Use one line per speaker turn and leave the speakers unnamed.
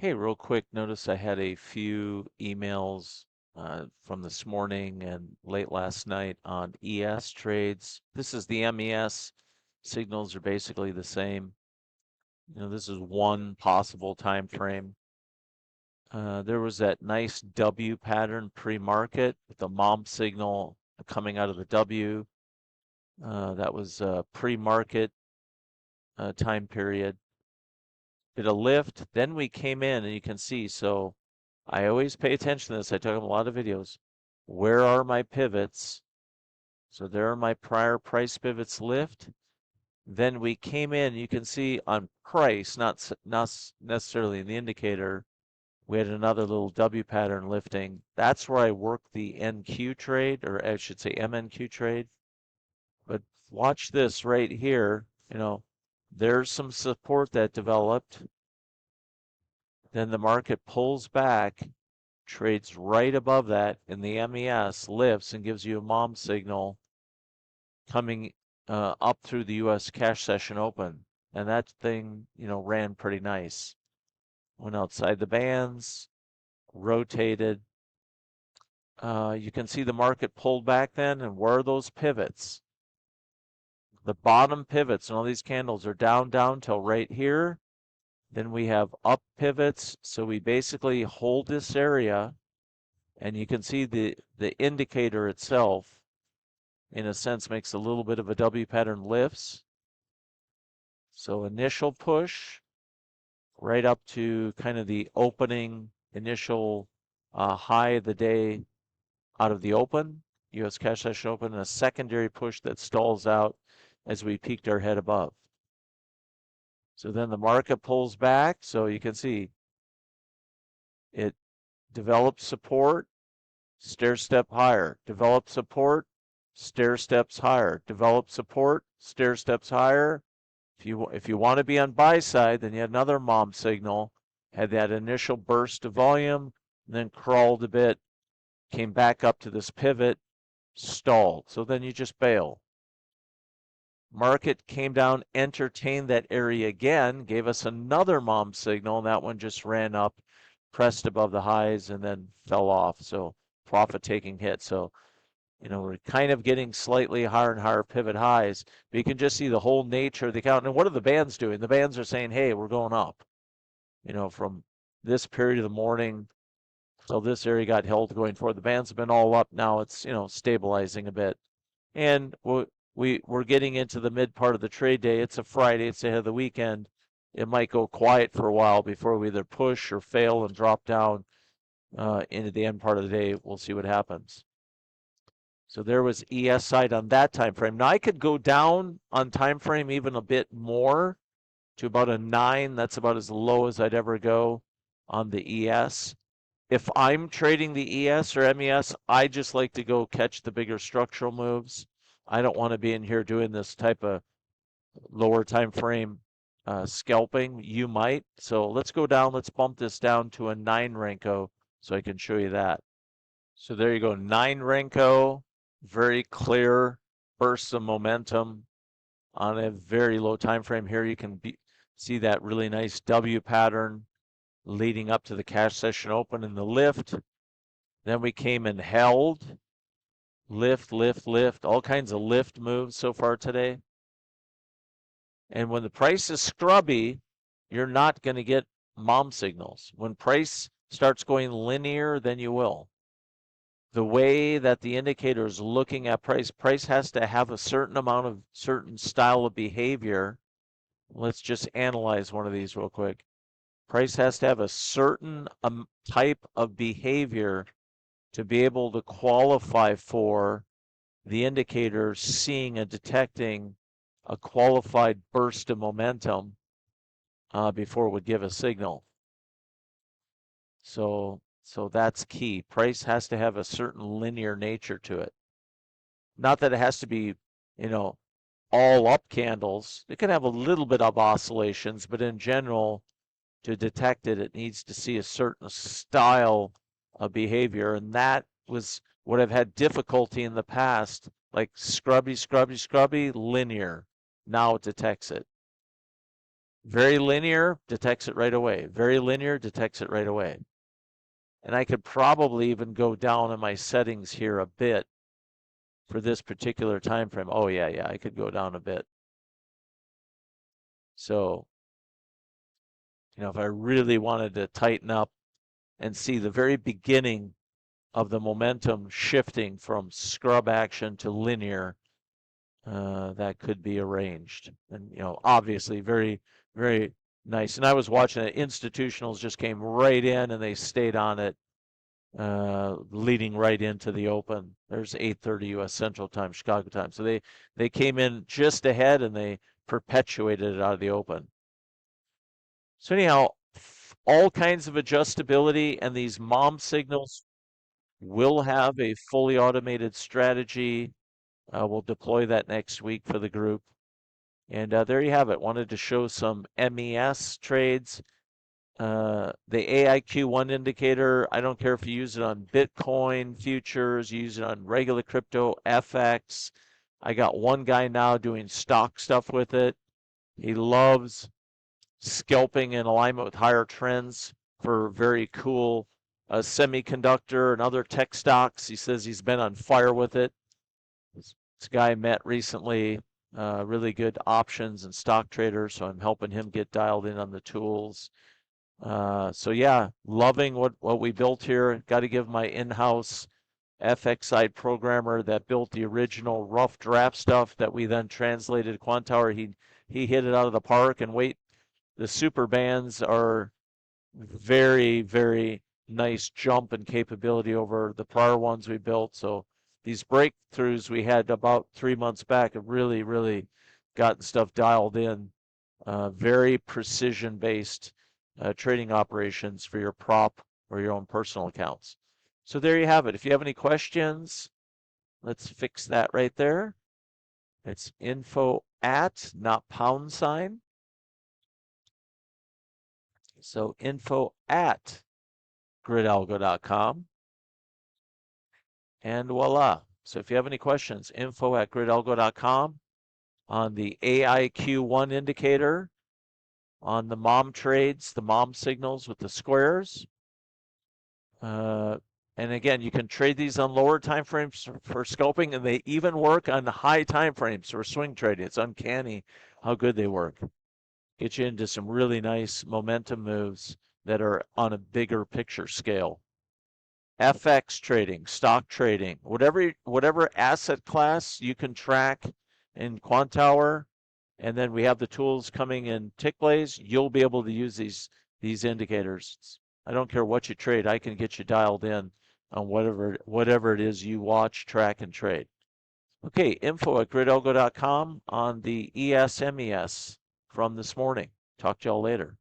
Hey, real quick, notice I had a few emails from this morning and late last night on ES trades. This is the MES. Signals are basically the same. This is one possible time frame. There was that nice W pattern pre-market with the mom signal coming out of the W. That was pre-market time period. Did a lift, then we came in and you can see, so I always pay attention to this. I took a lot of videos. Where are my pivots? So there are my prior price pivots lift. Then we came in, you can see on price, not necessarily in the indicator, we had another little W pattern lifting. That's where I work the NQ trade, or I should say MNQ trade. But watch this right here. There's some support that developed. Then the market pulls back, trades right above that, and the MES lifts and gives you a mom signal coming up through the U.S. cash session open. And that thing, ran pretty nice. Went outside the bands, rotated. You can see the market pulled back then, and where are those pivots? The bottom pivots, and all these candles are down till right here. Then we have up pivots, so we basically hold this area, and you can see the indicator itself, in a sense, makes a little bit of a W pattern lifts. So initial push right up to kind of the opening initial high of the day out of the open, U.S. cash session open, and a secondary push that stalls out as we peaked our head above. So then the market pulls back. So you can see it develops support, stair step higher, develop support, stair steps higher, develop support, stair steps higher. If you want to be on buy side, then you had another mom signal, had that initial burst of volume, and then crawled a bit, came back up to this pivot, stalled. So then you just bail. Market came down, entertained that area again, gave us another mom signal, and that one just ran up, pressed above the highs, and then fell off. So profit taking hit. So we're kind of getting slightly higher and higher pivot highs, but you can just see the whole nature of the account. And what are the bands doing? The bands are saying, hey, we're going up. From this period of the morning till this area got held going forward. The bands have been all up. Now it's, stabilizing a bit. And we're getting into the mid part of the trade day. It's a Friday. It's ahead of the weekend. It might go quiet for a while before we either push or fail and drop down into the end part of the day. We'll see what happens. So there was ES side on that time frame. Now I could go down on time frame even a bit more to about a 9. That's about as low as I'd ever go on the ES. If I'm trading the ES or MES, I just like to go catch the bigger structural moves. I don't want to be in here doing this type of lower time frame scalping. You might. So let's go down. Let's bump this down to a 9 Renko so I can show you that. So there you go, 9 Renko, very clear bursts of momentum on a very low time frame. Here you can see that really nice W pattern leading up to the cash session open and the lift. Then we came and held, lift, lift, lift, all kinds of lift moves so far today. And when the price is scrubby, you're not going to get mom signals. When price starts going linear, then you will. The way that the indicator is looking at price has to have a certain style of behavior. Let's just analyze one of these real quick. Price has to have a certain type of behavior to be able to qualify for the indicator seeing and detecting a qualified burst of momentum before it would give a signal. So that's key. Price has to have a certain linear nature to it. Not that it has to be, all up candles. It can have a little bit of oscillations, but in general, to detect it, it needs to see a certain style of behavior. And that was what I've had difficulty in the past, like scrubby, scrubby, scrubby, linear. Now it detects it. Very linear, detects it right away. Very linear, detects it right away. And I could probably even go down in my settings here a bit for this particular time frame. Oh yeah, I could go down a bit. So, if I really wanted to tighten up and see the very beginning of the momentum shifting from scrub action to linear, that could be arranged. And, obviously very, very nice. And I was watching it. Institutionals just came right in and they stayed on it, leading right into the open. There's 8:30 U.S. Central Time, Chicago time. So they came in just ahead and they perpetuated it out of the open. So anyhow, all kinds of adjustability, and these mom signals will have a fully automated strategy. We'll deploy that next week for the group. And there you have it. Wanted to show some MES trades. The AIQ1 indicator, I don't care if you use it on Bitcoin futures, you use it on regular crypto, FX. I got one guy now doing stock stuff with it. He loves scalping in alignment with higher trends for very cool semiconductor and other tech stocks. He says he's been on fire with it. This guy I met recently, really good options and stock trader, so I'm helping him get dialed in on the tools. So yeah, loving what we built here. Got to give my in-house FX side programmer that built the original rough draft stuff that we then translated to Quantower. He hit it out of the park. And wait, the super bands are very, very nice jump in capability over the prior ones we built. So these breakthroughs we had about 3 months back have really, really gotten stuff dialed in. Very precision based trading operations for your prop or your own personal accounts. So there you have it. If you have any questions, let's fix that right there. It's info at, not pound sign. So info at gridalgo.com. And voila. So if you have any questions, info at gridalgo.com on the AIQ1 indicator, on the mom trades, the mom signals with the squares. And again, you can trade these on lower time frames for scalping, and they even work on the high time frames for swing trading. It's uncanny how good they work. Get you into some really nice momentum moves that are on a bigger picture scale. FX trading, stock trading, whatever asset class you can track in Quantower, and then we have the tools coming in TickBlaze, you'll be able to use these indicators. I don't care what you trade, I can get you dialed in on whatever it is you watch, track, and trade. Okay, info at gridalgo.com on the ESMES from this morning. Talk to y'all later.